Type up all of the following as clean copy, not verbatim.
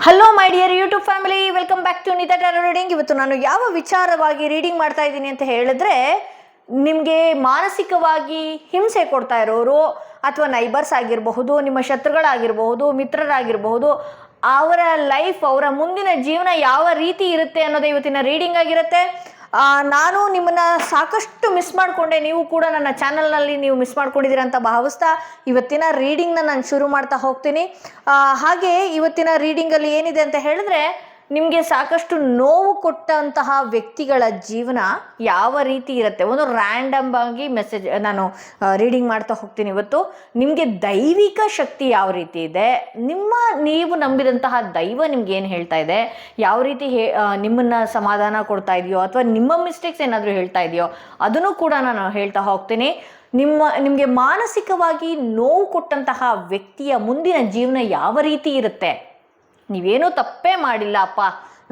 Hello my dear YouTube family, welcome back to Neeta tarot reading. ಇವತ್ತು ನಾನು ಯಾವ ವಿಚಾರವಾಗಿ ರೀಡಿಂಗ್ ಮಾಡ್ತಾ ಇದ್ದೀನಿ ಅಂತ ಹೇಳಿದ್ರೆ, ನಿಮಗೆ ಮಾನಸಿಕವಾಗಿ ಹಿಂಸೆ ಕೊಡ್ತಾ ಇರೋರು ಅಥವಾ ನೈಬರ್ಸ್ ಆಗಿರಬಹುದು, ನಿಮ್ಮ ಶತ್ರುಗಳಾಗಿರಬಹುದು, ಮಿತ್ರರಾಗಿರಬಹುದು, ಅವರ ಲೈಫ್, ಅವರ ಮುಂದಿನ ಜೀವನ ಯಾವ ರೀತಿ ಇರುತ್ತೆ ಅನ್ನೋದು ಇವತ್ತಿನ ರೀಡಿಂಗ್ ಆಗಿರುತ್ತೆ. ನಾನು ನಿಮ್ಮನ್ನ ಸಾಕಷ್ಟು ಮಿಸ್ ಮಾಡಿಕೊಂಡೆ, ನೀವು ಕೂಡ ನನ್ನ ಚಾನಲ್ನಲ್ಲಿ ನೀವು ಮಿಸ್ ಮಾಡ್ಕೊಂಡಿದ್ದೀರ ಅಂತ ಭಾವಿಸ್ತಾ ಇವತ್ತಿನ ರೀಡಿಂಗ್ನ ನಾನು ಶುರು ಮಾಡ್ತಾ ಹೋಗ್ತೀನಿ. ಹಾಗೆ ಇವತ್ತಿನ ರೀಡಿಂಗಲ್ಲಿ ಏನಿದೆ ಅಂತ ಹೇಳಿದ್ರೆ, ನಿಮಗೆ ಸಾಕಷ್ಟು ನೋವು ಕೊಟ್ಟಂತಹ ವ್ಯಕ್ತಿಗಳ ಜೀವನ ಯಾವ ರೀತಿ ಇರುತ್ತೆ, ಒಂದು ರ್ಯಾಂಡಮ್ ಆಗಿ ಮೆಸೇಜ್ ನಾನು ರೀಡಿಂಗ್ ಮಾಡ್ತಾ ಹೋಗ್ತೀನಿ. ಇವತ್ತು ನಿಮಗೆ ದೈವಿಕ ಶಕ್ತಿ ಯಾವ ರೀತಿ ಇದೆ, ನೀವು ನಂಬಿದಂತಹ ದೈವ ನಿಮ್ಗೆ ಏನು ಹೇಳ್ತಾ ಇದೆ, ಯಾವ ರೀತಿ ನಿಮ್ಮನ್ನ ಸಮಾಧಾನ ಕೊಡ್ತಾ ಇದೆಯೋ ಅಥವಾ ನಿಮ್ಮ ಮಿಸ್ಟೇಕ್ಸ್ ಏನಾದರೂ ಹೇಳ್ತಾ ಇದೆಯೋ ಅದನ್ನು ಕೂಡ ನಾನು ಹೇಳ್ತಾ ಹೋಗ್ತೀನಿ. ನಿಮಗೆ ಮಾನಸಿಕವಾಗಿ ನೋವು ಕೊಟ್ಟಂತಹ ವ್ಯಕ್ತಿಯ ಮುಂದಿನ ಜೀವನ ಯಾವ ರೀತಿ ಇರುತ್ತೆ. ನೀವೇನೂ ತಪ್ಪೇ ಮಾಡಿಲ್ಲ ಅಪ್ಪ,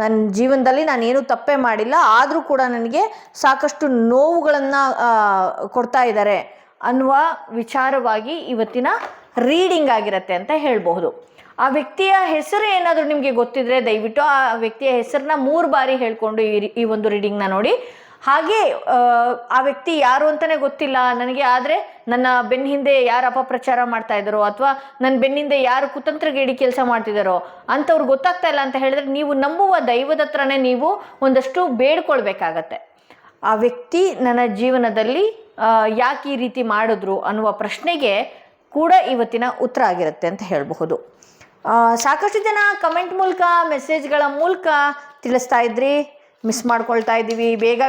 ನನ್ನ ಜೀವನದಲ್ಲಿ ನಾನೇನು ತಪ್ಪೇ ಮಾಡಿಲ್ಲ, ಆದರೂ ಕೂಡ ನನಗೆ ಸಾಕಷ್ಟು ನೋವುಗಳನ್ನು ಕೊಡ್ತಾ ಇದ್ದಾರೆ ಅನ್ನುವ ವಿಚಾರವಾಗಿ ಇವತ್ತಿನ ರೀಡಿಂಗ್ ಆಗಿರುತ್ತೆ ಅಂತ ಹೇಳ್ಬಹುದು. ಆ ವ್ಯಕ್ತಿಯ ಹೆಸರು ಏನಾದರೂ ನಿಮಗೆ ಗೊತ್ತಿದ್ರೆ ದಯವಿಟ್ಟು ಆ ವ್ಯಕ್ತಿಯ ಹೆಸರನ್ನ 3 ಬಾರಿ ಹೇಳ್ಕೊಂಡು ಈ ಒಂದು ರೀಡಿಂಗ್ನ ನೋಡಿ. ಹಾಗೆ ಆ ವ್ಯಕ್ತಿ ಯಾರು ಅಂತಲೇ ಗೊತ್ತಿಲ್ಲ ನನಗೆ, ಆದರೆ ನನ್ನ ಬೆನ್ನ ಹಿಂದೆ ಯಾರು ಅಪಪ್ರಚಾರ ಮಾಡ್ತಾ ಇದ್ದಾರೋ ಅಥವಾ ನನ್ನ ಬೆನ್ನಿಂದೆ ಯಾರು ಕುತಂತ್ರಗೇಡಿ ಕೆಲಸ ಮಾಡ್ತಿದ್ದಾರೋ ಅಂಥವ್ರು ಗೊತ್ತಾಗ್ತಾ ಇಲ್ಲ ಅಂತ ಹೇಳಿದ್ರೆ, ನೀವು ನಂಬುವ ದೈವದ ಹತ್ರನೇ ನೀವು ಒಂದಷ್ಟು ಬೇಡ್ಕೊಳ್ಬೇಕಾಗತ್ತೆ. ಆ ವ್ಯಕ್ತಿ ನನ್ನ ಜೀವನದಲ್ಲಿ ಯಾಕೆ ಈ ರೀತಿ ಮಾಡಿದ್ರು ಅನ್ನುವ ಪ್ರಶ್ನೆಗೆ ಕೂಡ ಇವತ್ತಿನ ಉತ್ತರ ಆಗಿರುತ್ತೆ ಅಂತ ಹೇಳಬಹುದು. ಸಾಕಷ್ಟು ಜನ ಕಮೆಂಟ್ ಮೂಲಕ, ಮೆಸೇಜ್ಗಳ ಮೂಲಕ ತಿಳಿಸ್ತಾ ಇದ್ರಿ, ಮಿಸ್ ಮಾಡ್ಕೊಳ್ತಾ ಇದ್ದೀವಿ, ಬೇಗ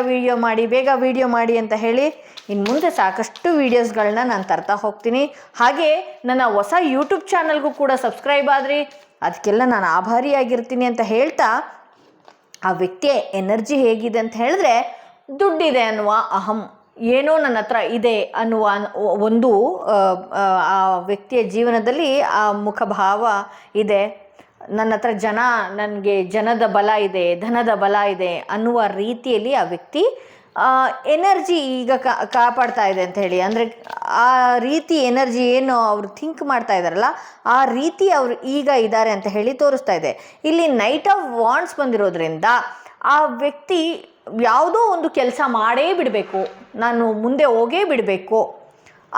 ವಿಡಿಯೋ ಮಾಡಿ ಅಂತ ಹೇಳಿ. ಇನ್ನು ಮುಂದೆ ಸಾಕಷ್ಟು ವೀಡಿಯೋಸ್ಗಳನ್ನ ನಾನು ತರ್ತಾ ಹೋಗ್ತೀನಿ. ಹಾಗೆ ನನ್ನ ಹೊಸ ಯೂಟ್ಯೂಬ್ ಚಾನಲ್ಗೂ ಕೂಡ ಸಬ್ಸ್ಕ್ರೈಬ್ ಆದ್ರಿ, ಅದಕ್ಕೆಲ್ಲ ನಾನು ಆಭಾರಿಯಾಗಿರ್ತೀನಿ ಅಂತ ಹೇಳ್ತಾ, ಆ ವ್ಯಕ್ತಿಯ ಎನರ್ಜಿ ಹೇಗಿದೆ ಅಂತ ಹೇಳಿದ್ರೆ, ದುಡ್ಡಿದೆ ಅನ್ನುವ ಅಹಂ, ಏನೋ ನನ್ನ ಹತ್ರ ಇದೆ ಅನ್ನುವ ಒಂದು ಆ ವ್ಯಕ್ತಿಯ ಜೀವನದಲ್ಲಿ ಆ ಮುಖಭಾವ ಇದೆ. ನನ್ನ ಹತ್ರ ನನಗೆ ಜನದ ಬಲ ಇದೆ, ಧನದ ಬಲ ಇದೆ ಅನ್ನುವ ರೀತಿಯಲ್ಲಿ ಆ ವ್ಯಕ್ತಿ ಎನರ್ಜಿ ಈಗ ಕಾಪಾಡ್ತಾ ಇದೆ ಅಂತ ಹೇಳಿ, ಅಂದರೆ ಆ ರೀತಿ ಎನರ್ಜಿ ಏನು ಅವರು ಥಿಂಕ್ ಮಾಡ್ತಾ ಇದ್ದಾರಲ್ಲ ಆ ರೀತಿ ಅವರು ಈಗ ಇದ್ದಾರೆ ಅಂತ ಹೇಳಿ ತೋರಿಸ್ತಾ ಇದೆ. ಇಲ್ಲಿ ನೈಟ್ ಆಫ್ ವಾಂಡ್ಸ್ ಬಂದಿರೋದ್ರಿಂದ ಆ ವ್ಯಕ್ತಿ ಯಾವುದೋ ಒಂದು ಕೆಲಸ ಮಾಡೇ ಬಿಡಬೇಕು, ನಾನು ಮುಂದೆ ಹೋಗೇ ಬಿಡಬೇಕು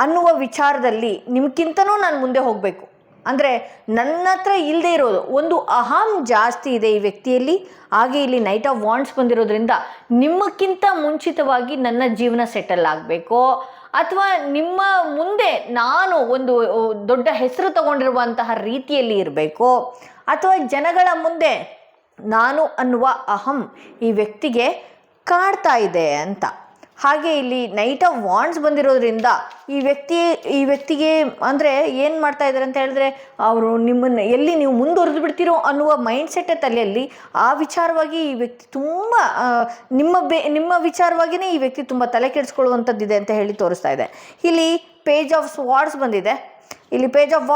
ಅನ್ನುವ ವಿಚಾರದಲ್ಲಿ ನಿಮ್ಗಿಂತನೂ ನಾನು ಮುಂದೆ ಹೋಗಬೇಕು, ಅಂದರೆ ನನ್ನ ಹತ್ರ ಇಲ್ಲದೆ ಇರೋದು ಒಂದು ಅಹಂ ಜಾಸ್ತಿ ಇದೆ ಈ ವ್ಯಕ್ತಿಯಲ್ಲಿ. ಹಾಗೆ ಇಲ್ಲಿ ನೈಟ್ ಆಫ್ ವಾಂಡ್ಸ್ ಬಂದಿರೋದ್ರಿಂದ ನಿಮ್ಮಕ್ಕಿಂತ ಮುಂಚಿತವಾಗಿ ನನ್ನ ಜೀವನ ಸೆಟಲ್ ಆಗಬೇಕು, ಅಥವಾ ನಿಮ್ಮ ಮುಂದೆ ನಾನು ಒಂದು ದೊಡ್ಡ ಹೆಸರು ತಗೊಂಡಿರುವಂತಹ ರೀತಿಯಲ್ಲಿ ಇರಬೇಕು, ಅಥವಾ ಜನಗಳ ಮುಂದೆ ನಾನು ಅನ್ನುವ ಅಹಂ ಈ ವ್ಯಕ್ತಿಗೆ ಕಾಡ್ತಾ ಇದೆ ಅಂತ. ಹಾಗೆ ಇಲ್ಲಿ ನೈಟ್ ಆಫ್ ವಾಂಡ್ಸ್ ಬಂದಿರೋದ್ರಿಂದ ಈ ವ್ಯಕ್ತಿಗೆ ಅಂದರೆ ಏನು ಮಾಡ್ತಾ ಇದ್ದಾರೆ ಅಂತ ಹೇಳಿದ್ರೆ, ಅವರು ನಿಮ್ಮನ್ನು ಎಲ್ಲಿ ನೀವು ಮುಂದುವರೆದು ಬಿಡ್ತೀರೋ ಅನ್ನುವ ಮೈಂಡ್ಸೆಟ್ಟೇ ತಲೆಯಲ್ಲಿ. ಆ ವಿಚಾರವಾಗಿ ಈ ವ್ಯಕ್ತಿ ತುಂಬ ನಿಮ್ಮ ವಿಚಾರವಾಗಿಯೇ ಈ ವ್ಯಕ್ತಿ ತುಂಬ ತಲೆ ಕೆಡಿಸ್ಕೊಳ್ಳುವಂಥದ್ದಿದೆ ಅಂತ ಹೇಳಿ ತೋರಿಸ್ತಾ ಇದೆ. ಇಲ್ಲಿ ಪೇಜ್ ಆಫ್ ಸ್ವಾರ್ಡ್ಸ್ ಬಂದಿದೆ. ಇಲ್ಲಿ ಪೇಜ್ ಆಫ್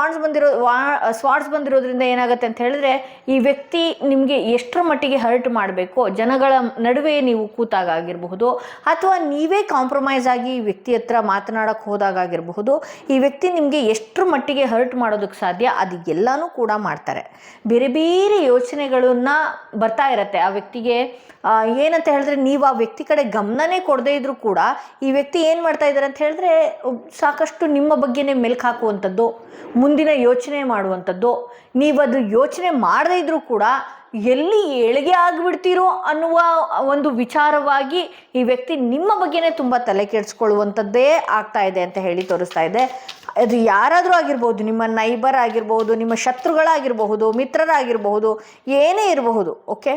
ಸ್ವಾರ್ಡ್ಸ್ ಬಂದಿರೋದ್ರಿಂದ ಏನಾಗುತ್ತೆ ಅಂತ ಹೇಳಿದ್ರೆ, ಈ ವ್ಯಕ್ತಿ ನಿಮಗೆ ಎಷ್ಟರ ಮಟ್ಟಿಗೆ ಹರ್ಟ್ ಮಾಡಬೇಕು, ಜನಗಳ ನಡುವೆ ನೀವು ಕೂತಾಗಿರಬಹುದು, ಅಥವಾ ನೀವೇ ಕಾಂಪ್ರಮೈಸ್ ಆಗಿ ಈ ವ್ಯಕ್ತಿ ಹತ್ರ ಮಾತನಾಡೋಕ್ಕೆ ಹೋದಾಗಿರಬಹುದು, ಈ ವ್ಯಕ್ತಿ ನಿಮಗೆ ಎಷ್ಟರ ಮಟ್ಟಿಗೆ ಹರ್ಟ್ ಮಾಡೋದಕ್ಕೆ ಸಾಧ್ಯ ಅದು ಎಲ್ಲನೂ ಕೂಡ ಮಾಡ್ತಾರೆ. ಬೇರೆ ಬೇರೆ ಯೋಚನೆಗಳನ್ನ ಬರ್ತಾ ಇರುತ್ತೆ ಆ ವ್ಯಕ್ತಿಗೆ. ಏನಂತ ಹೇಳಿದ್ರೆ, ನೀವು ಆ ವ್ಯಕ್ತಿ ಕಡೆ ಗಮನನೇ ಕೊಡದೇ ಇದ್ರೂ ಕೂಡ ಈ ವ್ಯಕ್ತಿ ಏನು ಮಾಡ್ತಾ ಇದ್ದಾರೆ ಅಂತ ಹೇಳಿದ್ರೆ, ಸಾಕಷ್ಟು ನಿಮ್ಮ ಬಗ್ಗೆನೇ ಮೆಲ್ಕು ಹಾಕುವಂಥದ್ದು, ಮುಂದಿನ ಯೋಚನೆ ಮಾಡುವಂಥದ್ದು. ನೀವದು ಯೋಚನೆ ಮಾಡದೇ ಇದ್ರೂ ಕೂಡ ಎಲ್ಲಿ ಏಳಿಗೆ ಆಗಿಬಿಡ್ತೀರೋ ಅನ್ನುವ ಒಂದು ವಿಚಾರವಾಗಿ ಈ ವ್ಯಕ್ತಿ ನಿಮ್ಮ ಬಗ್ಗೆನೇ ತುಂಬ ತಲೆ ಕೆಡಿಸ್ಕೊಳ್ಳುವಂಥದ್ದೇ ಆಗ್ತಾ ಇದೆ ಅಂತ ಹೇಳಿ ತೋರಿಸ್ತಾ ಇದೆ. ಅದು ಯಾರಾದರೂ ಆಗಿರ್ಬೋದು, ನಿಮ್ಮ ನೈಬರ್ ಆಗಿರ್ಬೋದು, ನಿಮ್ಮ ಶತ್ರುಗಳಾಗಿರಬಹುದು, ಮಿತ್ರರಾಗಿರಬಹುದು, ಏನೇ ಇರಬಹುದು. ಓಕೆ,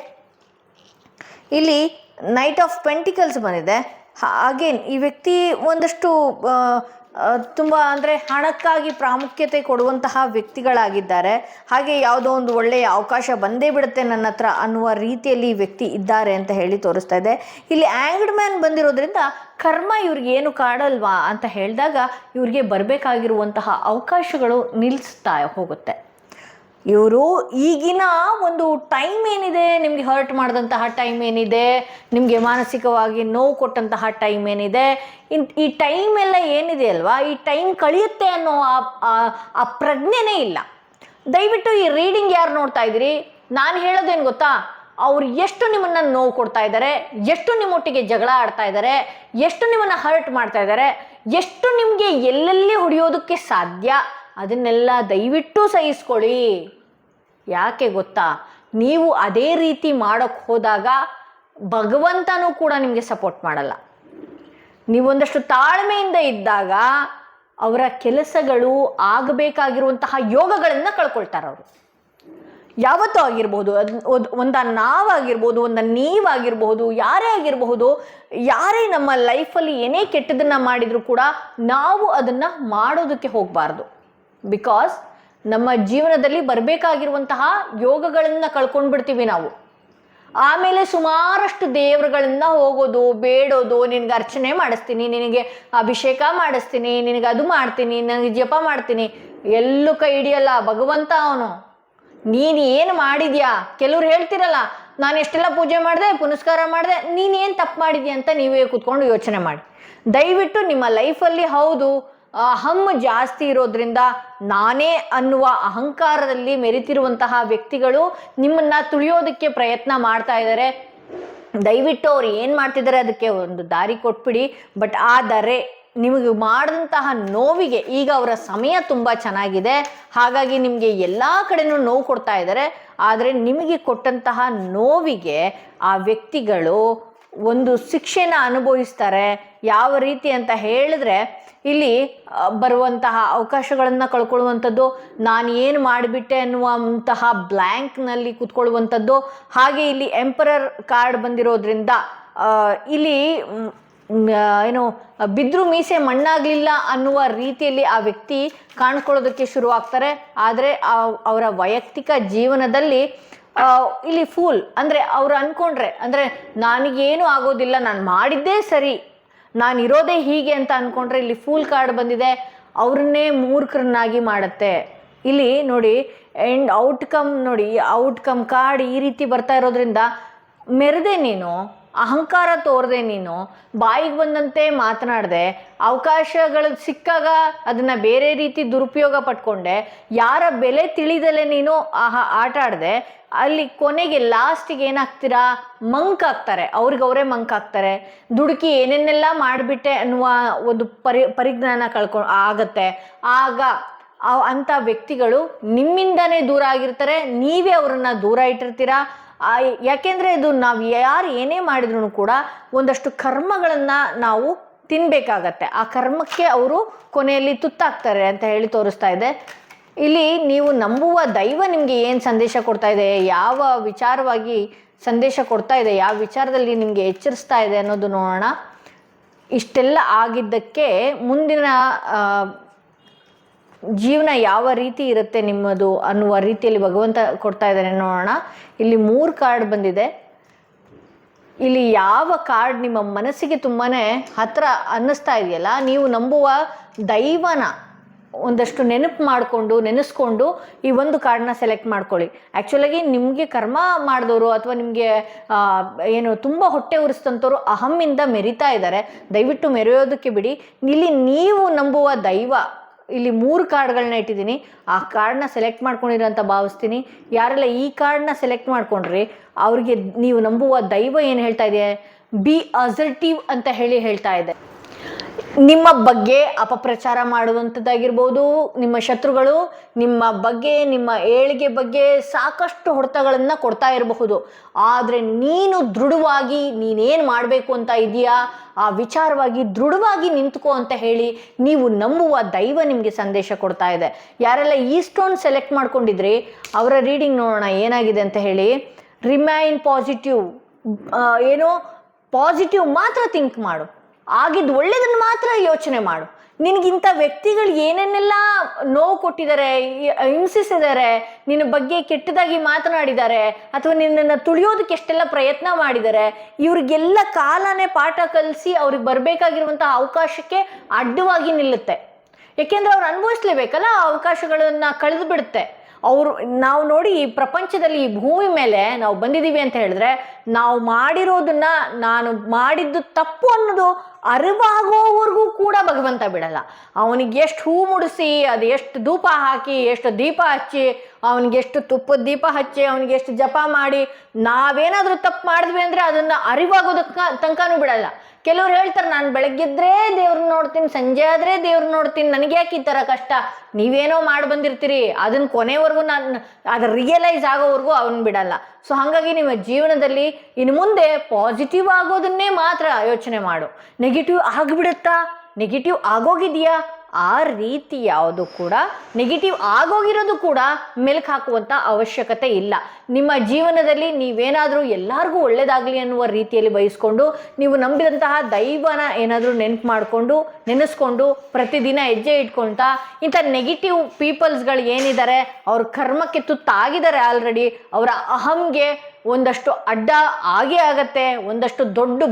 ಇಲ್ಲಿ ನೈಟ್ ಆಫ್ ಪೆಂಟಿಕಲ್ಸ್ ಬಂದಿದೆ. ಅಗೇನ್ ಈ ವ್ಯಕ್ತಿ ಒಂದಷ್ಟು ತುಂಬ ಅಂದರೆ ಹಣಕ್ಕಾಗಿ ಪ್ರಾಮುಖ್ಯತೆ ಕೊಡುವಂತಹ ವ್ಯಕ್ತಿಗಳಾಗಿದ್ದಾರೆ. ಹಾಗೆ ಯಾವುದೋ ಒಂದು ಒಳ್ಳೆಯ ಅವಕಾಶ ಬಂದೇ ಬಿಡುತ್ತೆ ನನ್ನ ಹತ್ರ ಅನ್ನುವ ರೀತಿಯಲ್ಲಿ ಈ ವ್ಯಕ್ತಿ ಇದ್ದಾರೆ ಅಂತ ಹೇಳಿ ತೋರಿಸ್ತಾ ಇದೆ. ಇಲ್ಲಿ ಆ್ಯಂಗ್ಡ್ ಮ್ಯಾನ್ ಬಂದಿರೋದ್ರಿಂದ ಕರ್ಮ ಇವ್ರಿಗೆ ಏನು ಕಾಡಲ್ವಾ ಅಂತ ಹೇಳಿದಾಗ ಇವ್ರಿಗೆ ಬರಬೇಕಾಗಿರುವಂತಹ ಅವಕಾಶಗಳು ನಿಲ್ಲಿಸ್ತಾ ಹೋಗುತ್ತೆ. ಇವರು ಈಗಿನ ಒಂದು ಟೈಮ್ ಏನಿದೆ, ನಿಮಗೆ ಹರ್ಟ್ ಮಾಡಿದಂತಹ ಟೈಮ್ ಏನಿದೆ, ನಿಮಗೆ ಮಾನಸಿಕವಾಗಿ ನೋವು ಕೊಟ್ಟಂತಹ ಟೈಮ್ ಏನಿದೆ, ಈ ಟೈಮ್ ಎಲ್ಲ ಏನಿದೆ ಅಲ್ವಾ, ಈ ಟೈಮ್ ಕಳೆಯುತ್ತೆ ಅನ್ನೋ ಆ ಪ್ರಜ್ಞೆನೇ ಇಲ್ಲ. ದಯವಿಟ್ಟು ಈ ರೀಡಿಂಗ್ ಯಾರು ನೋಡ್ತಾ ಇದ್ದೀರಿ, ನಾನು ಹೇಳೋದೇನು ಗೊತ್ತಾ, ಅವ್ರು ಎಷ್ಟು ನಿಮ್ಮನ್ನು ನೋವು ಕೊಡ್ತಾ ಇದ್ದಾರೆ, ಎಷ್ಟು ನಿಮ್ಮೊಟ್ಟಿಗೆ ಜಗಳ ಆಡ್ತಾ ಇದ್ದಾರೆ, ಎಷ್ಟು ನಿಮ್ಮನ್ನು ಹರ್ಟ್ ಮಾಡ್ತಾ ಇದ್ದಾರೆ, ಎಷ್ಟು ನಿಮಗೆ ಎಲ್ಲೆಲ್ಲಿ ಹೊಡೆಯೋದಕ್ಕೆ ಸಾಧ್ಯ, ಅದನ್ನೆಲ್ಲ ದಯವಿಟ್ಟು ಸಹಿಸ್ಕೊಳ್ಳಿ. ಯಾಕೆ ಗೊತ್ತಾ, ನೀವು ಅದೇ ರೀತಿ ಮಾಡೋಕ್ಕೆ ಹೋದಾಗ ಭಗವಂತನೂ ಕೂಡ ನಿಮಗೆ ಸಪೋರ್ಟ್ ಮಾಡಲ್ಲ. ನೀವೊಂದಷ್ಟು ತಾಳ್ಮೆಯಿಂದ ಇದ್ದಾಗ ಅವರ ಕೆಲಸಗಳು ಆಗಬೇಕಾಗಿರುವಂತಹ ಯೋಗಗಳನ್ನು ಕಳ್ಕೊಳ್ತಾರೆ ಅವರು. ಯಾವತ್ತೂ ಆಗಿರ್ಬೋದು, ಒಂದ ನಾವಾಗಿರ್ಬೋದು, ನೀವಾಗಿರ್ಬೋದು, ಯಾರೇ ಆಗಿರಬಹುದು, ಯಾರೇ ನಮ್ಮ ಲೈಫಲ್ಲಿ ಏನೇ ಕೆಟ್ಟದನ್ನು ಮಾಡಿದರೂ ಕೂಡ ನಾವು ಅದನ್ನು ಮಾಡೋದಕ್ಕೆ ಹೋಗಬಾರ್ದು. ಬಿಕಾಸ್ ನಮ್ಮ ಜೀವನದಲ್ಲಿ ಬರಬೇಕಾಗಿರುವಂತಹ ಯೋಗಗಳನ್ನು ಕಳ್ಕೊಂಡ್ಬಿಡ್ತೀವಿ ನಾವು. ಆಮೇಲೆ ಸುಮಾರಷ್ಟು ದೇವರುಗಳನ್ನ ಹೋಗೋದು, ಬೇಡೋದು, ನಿನಗೆ ಅರ್ಚನೆ ಮಾಡಿಸ್ತೀನಿ, ನಿನಗೆ ಅಭಿಷೇಕ ಮಾಡಿಸ್ತೀನಿ, ನಿನಗೆ ಅದು ಮಾಡ್ತೀನಿ, ನನಗೆ ಜಪ ಮಾಡ್ತೀನಿ, ಎಲ್ಲೂ ಕೈ ಹಿಡಿಯಲ್ಲ ಭಗವಂತ ಅವನು. ನೀನು ಏನು ಮಾಡಿದ್ಯಾ? ಕೆಲವ್ರು ಹೇಳ್ತಿರಲ್ಲ, ನಾನು ಎಷ್ಟೆಲ್ಲ ಪೂಜೆ ಮಾಡಿದೆ, ಪುನಸ್ಕಾರ ಮಾಡಿದೆ, ನೀನೇನು ತಪ್ಪು ಮಾಡಿದ್ಯಾ ಅಂತ ನೀವೇ ಕೂತ್ಕೊಂಡು ಯೋಚನೆ ಮಾಡಿ. ದಯವಿಟ್ಟು ನಿಮ್ಮ ಲೈಫಲ್ಲಿ ಹೌದು ಅಹಂ ಜಾಸ್ತಿ ಇರೋದ್ರಿಂದ ನಾನೇ ಅನ್ನುವ ಅಹಂಕಾರದಲ್ಲಿ ಮೆರಿತಿರುವಂತಹ ವ್ಯಕ್ತಿಗಳು ನಿಮ್ಮನ್ನು ತುಳಿಯೋದಕ್ಕೆ ಪ್ರಯತ್ನ ಮಾಡ್ತಾ ಇದ್ದಾರೆ. ದಯವಿಟ್ಟು ಅವ್ರು ಏನು ಮಾಡ್ತಿದ್ದಾರೆ ಅದಕ್ಕೆ ಒಂದು ದಾರಿ ಕೊಟ್ಬಿಡಿ. ಬಟ್ ಆದರೆ ನಿಮಗೆ ಮಾಡಿದಂತಹ ನೋವಿಗೆ ಈಗ ಅವರ ಸಮಯ ತುಂಬ ಚೆನ್ನಾಗಿದೆ, ಹಾಗಾಗಿ ನಿಮಗೆ ಎಲ್ಲ ಕಡೆನೂ ನೋವು ಕೊಡ್ತಾ ಇದ್ದಾರೆ. ಆದರೆ ನಿಮಗೆ ಕೊಟ್ಟಂತಹ ನೋವಿಗೆ ಆ ವ್ಯಕ್ತಿಗಳು ಒಂದು ಶಿಕ್ಷೆನ ಅನುಭವಿಸ್ತಾರೆ. ಯಾವ ರೀತಿ ಅಂತ ಹೇಳಿದ್ರೆ, ಇಲ್ಲಿ ಬರುವಂತಹ ಅವಕಾಶಗಳನ್ನು ಕಳ್ಕೊಳ್ಳುವಂಥದ್ದು, ನಾನು ಏನು ಮಾಡಿಬಿಟ್ಟೆ ಅನ್ನುವಂತಹ ಬ್ಲ್ಯಾಂಕ್ನಲ್ಲಿ ಕೂತ್ಕೊಳ್ಳುವಂಥದ್ದು. ಹಾಗೆ ಇಲ್ಲಿ ಎಂಪರರ್ ಕಾರ್ಡ್ ಬಂದಿರೋದ್ರಿಂದ ಇಲ್ಲಿ ಏನು ಬಿದ್ರು ಮೀಸೆ ಮಣ್ಣಾಗಲಿಲ್ಲ ಅನ್ನುವ ರೀತಿಯಲ್ಲಿ ಆ ವ್ಯಕ್ತಿ ಕಾಣ್ಕೊಳ್ಳೋದಕ್ಕೆ ಶುರುವಾಗ್ತಾರೆ. ಆದರೆ ಅವರ ವೈಯಕ್ತಿಕ ಜೀವನದಲ್ಲಿ ಇಲ್ಲಿ ಫೂಲ್ ಅಂದರೆ ಅವ್ರು ಅಂದ್ಕೊಂಡ್ರೆ, ಅಂದರೆ ನನಗೇನು ಆಗೋದಿಲ್ಲ, ನಾನು ಮಾಡಿದ್ದೇ ಸರಿ, ನಾನು ಇರೋದೇ ಹೀಗೆ ಅಂತ ಅಂದ್ಕೊಂಡ್ರೆ ಇಲ್ಲಿ ಫೂಲ್ ಕಾರ್ಡ್ ಬಂದಿದೆ, ಅವ್ರನ್ನೇ ಮೂರ್ಖರನ್ನಾಗಿ ಮಾಡುತ್ತೆ. ಇಲ್ಲಿ ನೋಡಿ ಆ್ಯಂಡ್ ಔಟ್ಕಮ್ ನೋಡಿ, ಔಟ್ಕಮ್ ಕಾರ್ಡ್ ಈ ರೀತಿ ಬರ್ತಾ ಇರೋದ್ರಿಂದ ಮೆರೆದೆ ನೀನು, ಅಹಂಕಾರ ತೋರದೆ ನೀನು, ಬಾಯಿಗೆ ಬಂದಂತೆ ಮಾತನಾಡದೆ, ಅವಕಾಶಗಳು ಸಿಕ್ಕಾಗ ಅದನ್ನು ಬೇರೆ ರೀತಿ ದುರುಪಯೋಗ ಪಟ್ಕೊಂಡೆ, ಯಾರ ಬೆಲೆ ತಿಳಿದಲೆ ನೀನು ಆಟ ಆಡದೆ, ಅಲ್ಲಿ ಕೊನೆಗೆ ಲಾಸ್ಟಿಗೆ ಏನಾಗ್ತೀರಾ, ಮಂಕಾಗ್ತಾರೆ, ಅವ್ರಿಗವರೇ ಮಂಕಾಗ್ತಾರೆ. ದುಡುಕಿ ಏನೇನೆಲ್ಲ ಮಾಡಿಬಿಟ್ಟೆ ಅನ್ನುವ ಒಂದು ಪರಿಜ್ಞಾನ ಆಗತ್ತೆ. ಆಗ ಅಂಥ ವ್ಯಕ್ತಿಗಳು ನಿಮ್ಮಿಂದನೇ ದೂರ ಆಗಿರ್ತಾರೆ, ನೀವೇ ಅವರನ್ನು ದೂರ ಇಟ್ಟಿರ್ತೀರ. ಯಾಕೆಂದರೆ ಇದು ನಾವು ಯಾರು ಏನೇ ಮಾಡಿದ್ರು ಕೂಡ ಒಂದಷ್ಟು ಕರ್ಮಗಳನ್ನು ನಾವು ತಿನ್ನಬೇಕಾಗತ್ತೆ. ಆ ಕರ್ಮಕ್ಕೆ ಅವರು ಕೊನೆಯಲ್ಲಿ ತುತ್ತಾಗ್ತಾರೆ ಅಂತ ಹೇಳಿ ತೋರಿಸ್ತಾ ಇದೆ. ಇಲ್ಲಿ ನೀವು ನಂಬುವ ದೈವ ನಿಮಗೆ ಏನು ಸಂದೇಶ ಕೊಡ್ತಾ ಇದೆ, ಯಾವ ವಿಚಾರವಾಗಿ ಸಂದೇಶ ಕೊಡ್ತಾ ಇದೆ, ಯಾವ ವಿಚಾರದಲ್ಲಿ ನಿಮಗೆ ಎಚ್ಚರಿಸ್ತಾ ಇದೆ ಅನ್ನೋದು ನೋಡೋಣ. ಇಷ್ಟೆಲ್ಲ ಆಗಿದ್ದಕ್ಕೆ ಮುಂದಿನ ಜೀವನ ಯಾವ ರೀತಿ ಇರುತ್ತೆ ನಿಮ್ಮದು ಅನ್ನುವ ರೀತಿಯಲ್ಲಿ ಭಗವಂತ ಕೊಡ್ತಾ ಇದ್ದಾನೆ ನೋಡೋಣ. ಇಲ್ಲಿ 3 ಕಾರ್ಡ್ ಬಂದಿದೆ. ಇಲ್ಲಿ ಯಾವ ಕಾರ್ಡ್ ನಿಮ್ಮ ಮನಸ್ಸಿಗೆ ತುಂಬಾ ಹತ್ತಿರ ಅನ್ನಿಸ್ತಾ ಇದೆಯಲ್ಲ, ನೀವು ನಂಬುವ ದೈವನ ಒಂದಷ್ಟು ನೆನೆಸ್ಕೊಂಡು ಈ ಒಂದು ಕಾರ್ಡನ್ನ ಸೆಲೆಕ್ಟ್ ಮಾಡ್ಕೊಳ್ಳಿ. ಆ್ಯಕ್ಚುಲಾಗಿ ನಿಮಗೆ ಕರ್ಮ ಮಾಡಿದವರು ಅಥವಾ ನಿಮಗೆ ಏನು ತುಂಬ ಹೊಟ್ಟೆ ಉರಿಸ್ತಂಥವ್ರು ಅಹಮ್ಮಿಂದ ಮೆರಿತಾ ಇದ್ದಾರೆ. ದಯವಿಟ್ಟು ಮೆರೆಯೋದಕ್ಕೆ ಬಿಡಿ. ಇಲ್ಲಿ ನೀವು ನಂಬುವ ದೈವ, ಇಲ್ಲಿ 3 ಕಾರ್ಡ್ಗಳನ್ನ ಇಟ್ಟಿದ್ದೀನಿ, ಆ ಕಾರ್ಡ್ನ ಸೆಲೆಕ್ಟ್ ಮಾಡ್ಕೊಂಡಿರೋ ಅಂತ ಭಾವಿಸ್ತೀನಿ. ಯಾರೆಲ್ಲ ಈ ಕಾರ್ಡ್ನ ಸೆಲೆಕ್ಟ್ ಮಾಡ್ಕೊಂಡ್ರಿ ಅವ್ರಿಗೆ ನೀವು ನಂಬುವ ದೈವ ಏನು ಹೇಳ್ತಾ ಇದೆ, ಬಿ ಅಸರ್ಟಿವ್ ಅಂತ ಹೇಳ್ತಾ ಇದೆ. ನಿಮ್ಮ ಬಗ್ಗೆ ಅಪಪ್ರಚಾರ ಮಾಡುವಂಥದ್ದಾಗಿರ್ಬೋದು, ನಿಮ್ಮ ಶತ್ರುಗಳು ನಿಮ್ಮ ಬಗ್ಗೆ, ನಿಮ್ಮ ಏಳಿಗೆ ಬಗ್ಗೆ ಸಾಕಷ್ಟು ಹೊಡೆತಗಳನ್ನು ಕೊಡ್ತಾ ಇರಬಹುದು. ಆದರೆ ನೀನು ದೃಢವಾಗಿ ನೀನೇನು ಮಾಡಬೇಕು ಅಂತ ಇದೆಯಾ ಆ ವಿಚಾರವಾಗಿ ದೃಢವಾಗಿ ನಿಂತ್ಕೋ ಅಂತ ಹೇಳಿ ನೀವು ನಂಬುವ ದೈವ ನಿಮಗೆ ಸಂದೇಶ ಕೊಡ್ತಾ ಇದೆ. ಯಾರೆಲ್ಲ ಈ ಸ್ಟೋನ್ ಸೆಲೆಕ್ಟ್ ಮಾಡ್ಕೊಂಡಿದ್ರಿ ಅವರ ರೀಡಿಂಗ್ ನೋಡೋಣ ಏನಾಗಿದೆ ಅಂತ ಹೇಳಿ. ರಿಮೈನ್ ಪಾಸಿಟಿವ್, ಏನೋ ಪಾಸಿಟಿವ್ ಮಾತ್ರ ಥಿಂಕ್ ಮಾಡು, ಆಗಿದ್ದು ಒಳ್ಳೆಯದನ್ನು ಮಾತ್ರ ಯೋಚನೆ ಮಾಡು. ನಿನಗಿಂಥ ವ್ಯಕ್ತಿಗಳು ಏನೇನೆಲ್ಲ ನೋವು ಕೊಟ್ಟಿದ್ದಾರೆ, ಹಿಂಸಿಸಿದ್ದಾರೆ, ನಿನ್ನ ಬಗ್ಗೆ ಕೆಟ್ಟದಾಗಿ ಮಾತನಾಡಿದ್ದಾರೆ, ಅಥವಾ ನಿನ್ನನ್ನು ತುಳಿಯೋದಕ್ಕೆ ಎಷ್ಟೆಲ್ಲ ಪ್ರಯತ್ನ ಮಾಡಿದ್ದಾರೆ, ಇವ್ರಿಗೆಲ್ಲ ಕಾಲನೇ ಪಾಠ ಕಲಿಸಿ ಅವ್ರಿಗೆ ಬರಬೇಕಾಗಿರುವಂಥ ಅವಕಾಶಕ್ಕೆ ಅಡ್ಡವಾಗಿ ನಿಲ್ಲುತ್ತೆ. ಏಕೆಂದರೆ ಅವ್ರು ಅನುಭವಿಸ್ಲೇಬೇಕಲ್ಲ, ಆ ಅವಕಾಶಗಳನ್ನು ಕಳೆದು ಬಿಡುತ್ತೆ. ನಾವು ನೋಡಿ ಈ ಪ್ರಪಂಚದಲ್ಲಿ ಈ ಭೂಮಿ ಮೇಲೆ ನಾವು ಬಂದಿದ್ದೀವಿ ಅಂತ ಹೇಳಿದ್ರೆ ನಾವು ಮಾಡಿರೋದನ್ನ, ನಾನು ಮಾಡಿದ್ದು ತಪ್ಪು ಅನ್ನೋದು ಅರಿವಾಗೋವರೆಗೂ ಕೂಡ ಭಗವಂತ ಬಿಡಲ್ಲ. ಅವನಿಗೆ ಎಷ್ಟು ಹೂ ಮುಡಿಸಿ, ಅದು ಎಷ್ಟು ಧೂಪ ಹಾಕಿ, ಎಷ್ಟು ದೀಪ ಹಚ್ಚಿ, ಅವನಿಗೆ ಎಷ್ಟು ತುಪ್ಪದ ದೀಪ ಹಚ್ಚಿ, ಅವನಿಗೆ ಎಷ್ಟು ಜಪ ಮಾಡಿ ನಾವೇನಾದರೂ ತಪ್ಪು ಮಾಡಿದ್ವಿ ಅಂದರೆ ಅದನ್ನು ಅರಿವಾಗೋದಕ್ಕ ತನಕನೂ ಬಿಡಲ್ಲ. ಕೆಲವ್ರು ಹೇಳ್ತಾರೆ, ನಾನು ಬೆಳಗ್ಗೆದ್ರೇ ದೇವ್ರನ್ನ ನೋಡ್ತೀನಿ, ಸಂಜೆ ಆದರೆ ದೇವ್ರನ್ನ ನೋಡ್ತೀನಿ, ನನಗೆ ಯಾಕೆ ಈ ಥರ ಕಷ್ಟ? ನೀವೇನೋ ಮಾಡಿ ಬಂದಿರ್ತೀರಿ, ಅದನ್ನ ಕೊನೆವರೆಗೂ ಅದು ರಿಯಲೈಸ್ ಆಗೋವರೆಗೂ ಅವನು ಬಿಡಲ್ಲ. ಸೊ ಹಾಗಾಗಿ ನಿಮ್ಮ ಜೀವನದಲ್ಲಿ ಇನ್ನು ಮುಂದೆ ಪಾಸಿಟಿವ್ ಆಗೋದನ್ನೇ ಮಾತ್ರ ಯೋಚನೆ ಮಾಡು. ನೆಗೆಟಿವ್ ಆಗಿಬಿಡುತ್ತಾ, ನೆಗೆಟಿವ್ ಆಗೋಗಿದೆಯಾ, ಆ ರೀತಿ ಯಾವುದು ಕೂಡ ನೆಗೆಟಿವ್ ಆಗೋಗಿರೋದು ಕೂಡ ಮೆಲುಕು ಹಾಕುವಂಥ ಅವಶ್ಯಕತೆ ಇಲ್ಲ. ನಿಮ್ಮ ಜೀವನದಲ್ಲಿ ನೀವೇನಾದರೂ ಎಲ್ಲರಿಗೂ ಒಳ್ಳೆಯದಾಗಲಿ ಅನ್ನುವ ರೀತಿಯಲ್ಲಿ ಬಯಸ್ಕೊಂಡು, ನೀವು ನಂಬಿದಂತಹ ದೈವನ ಏನಾದರೂ ನೆನೆಸ್ಕೊಂಡು ಪ್ರತಿದಿನ ಹೆಜ್ಜೆ ಇಟ್ಕೊಳ್ತಾ, ಇಂಥ ನೆಗೆಟಿವ್ ಪೀಪಲ್ಸ್ಗಳು ಏನಿದ್ದಾರೆ ಅವ್ರ ಕರ್ಮಕ್ಕೆ ತುತ್ತಾಗಿದ್ದಾರೆ ಆಲ್ರೆಡಿ, ಅವರ ಅಹಂಗೆ ಒಂದಷ್ಟು ಅಡ್ಡ ಆಗೇ ಆಗತ್ತೆ, ಒಂದಷ್ಟು ದೊಡ್ಡ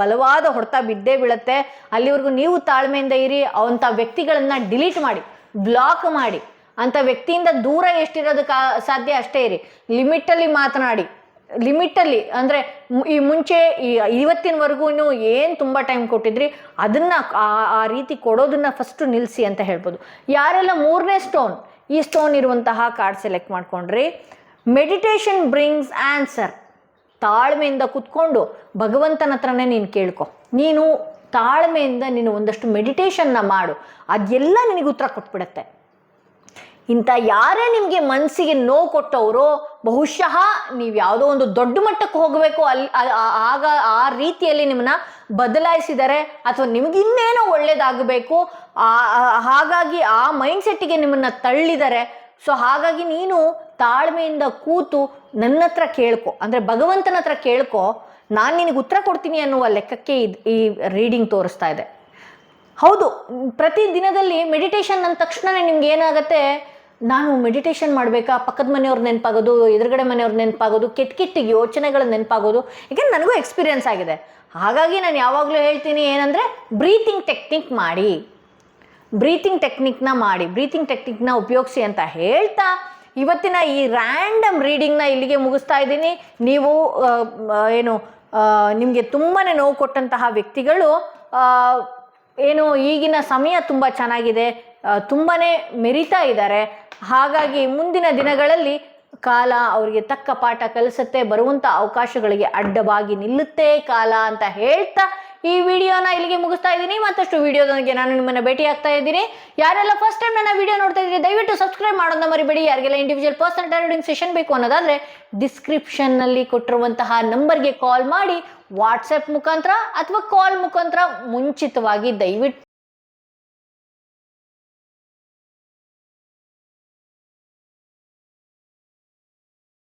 ಬಲವಾದ ಹೊಡೆತ ಬಿದ್ದೇ ಬೀಳತ್ತೆ. ಅಲ್ಲಿವರೆಗೂ ನೀವು ತಾಳ್ಮೆಯಿಂದ ಇರಿ. ಅಂಥ ವ್ಯಕ್ತಿಗಳನ್ನು ಡಿಲೀಟ್ ಮಾಡಿ, ಬ್ಲಾಕ್ ಮಾಡಿ, ಅಂಥ ವ್ಯಕ್ತಿಯಿಂದ ದೂರ ಎಷ್ಟಿರೋದಕ್ಕೆ ಸಾಧ್ಯ ಅಷ್ಟೇ ಇರಿ. ಲಿಮಿಟಲ್ಲಿ ಮಾತನಾಡಿ, ಲಿಮಿಟಲ್ಲಿ ಅಂದರೆ ಈ ಮುಂಚೆ ಇವತ್ತಿನವರೆಗೂ ಏನು ತುಂಬ ಟೈಮ್ ಕೊಟ್ಟಿದ್ರಿ ಅದನ್ನು ಆ ರೀತಿ ಕೊಡೋದನ್ನು ಫಸ್ಟು ನಿಲ್ಲಿಸಿ ಅಂತ ಹೇಳ್ಬೋದು. ಯಾರೆಲ್ಲ 3ನೇ ಸ್ಟೋನ್, ಈ ಸ್ಟೋನ್ ಇರುವಂತಹ ಕಾರ್ಡ್ ಸೆಲೆಕ್ಟ್ ಮಾಡ್ಕೊಂಡ್ರಿ, ಮೆಡಿಟೇಷನ್ ಬ್ರಿಂಗ್ಸ್ ಆನ್ಸರ್. ತಾಳ್ಮೆಯಿಂದ ಕುತ್ಕೊಂಡು ಭಗವಂತನ ಹತ್ರನೇ ನೀನು ಕೇಳ್ಕೊ. ನೀನು ತಾಳ್ಮೆಯಿಂದ ನೀನು ಒಂದಷ್ಟು ಮೆಡಿಟೇಷನ್ನ ಮಾಡು, ಅದೆಲ್ಲ ನಿನಗೆ ಉತ್ತರ ಕೊಟ್ಬಿಡತ್ತೆ. ಇಂಥ ಯಾರೇ ನಿಮಗೆ ಮನಸ್ಸಿಗೆ ನೋವು ಕೊಟ್ಟವರು, ಬಹುಶಃ ನೀವು ಯಾವುದೋ ಒಂದು ದೊಡ್ಡ ಮಟ್ಟಕ್ಕೆ ಹೋಗಬೇಕು ಆಗ ಆ ರೀತಿಯಲ್ಲಿ ನಿಮ್ಮನ್ನ ಬದಲಾಯಿಸಿದ್ದಾರೆ, ಅಥವಾ ನಿಮಗಿನ್ನೇನೋ ಒಳ್ಳೇದಾಗಬೇಕು ಹಾಗಾಗಿ ಆ ಮೈಂಡ್ಸೆಟ್ಟಿಗೆ ನಿಮ್ಮನ್ನು ತಳ್ಳಿದ್ದಾರೆ. ಸೊ ಹಾಗಾಗಿ ನೀನು ತಾಳ್ಮೆಯಿಂದ ಕೂತು ನನ್ನ ಹತ್ರ ಕೇಳ್ಕೊ, ಅಂದರೆ ಭಗವಂತನ ಹತ್ರ ಕೇಳ್ಕೊ, ನಾನು ನಿನಗೆ ಉತ್ತರ ಕೊಡ್ತೀನಿ ಅನ್ನುವ ಲೆಕ್ಕಕ್ಕೆ ಈ ರೀಡಿಂಗ್ ತೋರಿಸ್ತಾ ಇದೆ. ಹೌದು, ಪ್ರತಿ ದಿನದಲ್ಲಿ ಮೆಡಿಟೇಷನ್ ಅಂದ ತಕ್ಷಣವೇ ನಿಮ್ಗೆ ಏನಾಗುತ್ತೆ, ನಾನು ಮೆಡಿಟೇಷನ್ ಮಾಡಬೇಕಾ, ಪಕ್ಕದ ಮನೆಯವ್ರ ನೆನಪಾಗೋದು, ಎದುರುಗಡೆ ಮನೆಯವ್ರ ನೆನಪಾಗೋದು, ಕೆಟ್ಟ ಯೋಚನೆಗಳ ನೆನಪಾಗೋದು. ಯಾಕೆಂದ್ರೆ ನನಗೂ ಎಕ್ಸ್ಪೀರಿಯನ್ಸ್ ಆಗಿದೆ. ಹಾಗಾಗಿ ನಾನು ಯಾವಾಗಲೂ ಹೇಳ್ತೀನಿ ಏನಂದರೆ, ಬ್ರೀತಿಂಗ್ ಟೆಕ್ನಿಕ್ ಮಾಡಿ, ಬ್ರೀತಿಂಗ್ ಟೆಕ್ನಿಕ್ನ ಉಪಯೋಗಿಸಿ ಅಂತ ಹೇಳ್ತಾ ಇವತ್ತಿನ ಈ ರ್ಯಾಂಡಮ್ ರೀಡಿಂಗ್ನ ಇಲ್ಲಿಗೆ ಮುಗಿಸ್ತಾ ಇದ್ದೀನಿ. ನೀವು ನಿಮಗೆ ತುಂಬಾ ನೋವು ಕೊಟ್ಟಂತಹ ವ್ಯಕ್ತಿಗಳು ಈಗಿನ ಸಮಯ ತುಂಬ ಚೆನ್ನಾಗಿದೆ, ತುಂಬಾ ಮೆರಿತಾ ಇದ್ದಾರೆ. ಹಾಗಾಗಿ ಮುಂದಿನ ದಿನಗಳಲ್ಲಿ ಕಾಲ ಅವರಿಗೆ ತಕ್ಕ ಪಾಠ ಕಲಿಸುತ್ತೆ, ಬರುವಂಥ ಅವಕಾಶಗಳಿಗೆ ಅಡ್ಡವಾಗಿ ನಿಲ್ಲುತ್ತೆ ಕಾಲ ಅಂತ ಹೇಳ್ತಾ ಈ ವಿಡಿಯೋನ ಇಲ್ಲಿಗೆ ಮುಗಿಸ್ತಾ ಇದ್ದೀನಿ. ಮತ್ತಷ್ಟು ವಿಡಿಯೋದೊಂದಿಗೆ ನಾನು ನಿಮ್ಮನ್ನು ಭೇಟಿ ಆಗ್ತಾ ಇದ್ದೀನಿ. ಯಾರೆಲ್ಲ ಫಸ್ಟ್ ಟೈಮ್ ನನ್ನ ವಿಡಿಯೋ ನೋಡ್ತಾ ಇದ್ದೀರಿ ದಯವಿಟ್ಟು ಸಬ್ಸ್ಕ್ರೈಬ್ ಮಾಡೋದನ್ನ ಮರಿಬೇಡಿ. ಯಾರಿಗೆಲ್ಲ ಇಂಡಿವಿಜುವಲ್ ಪರ್ಸನಲ್ ರೀಡಿಂಗ್ ಸೆಷನ್ ಬೇಕು ಅನ್ನೋದಾದರೆ ಡಿಸ್ಕ್ರಿಪ್ಷನ್ನಲ್ಲಿ ಕೊಟ್ಟಿರುವಂತಹ ನಂಬರ್ಗೆ ಕಾಲ್ ಮಾಡಿ, ವಾಟ್ಸಪ್ ಮುಖಾಂತರ ಅಥವಾ ಕಾಲ್ ಮುಖಾಂತರ ಮುಂಚಿತವಾಗಿ ದಯವಿಟ್ಟು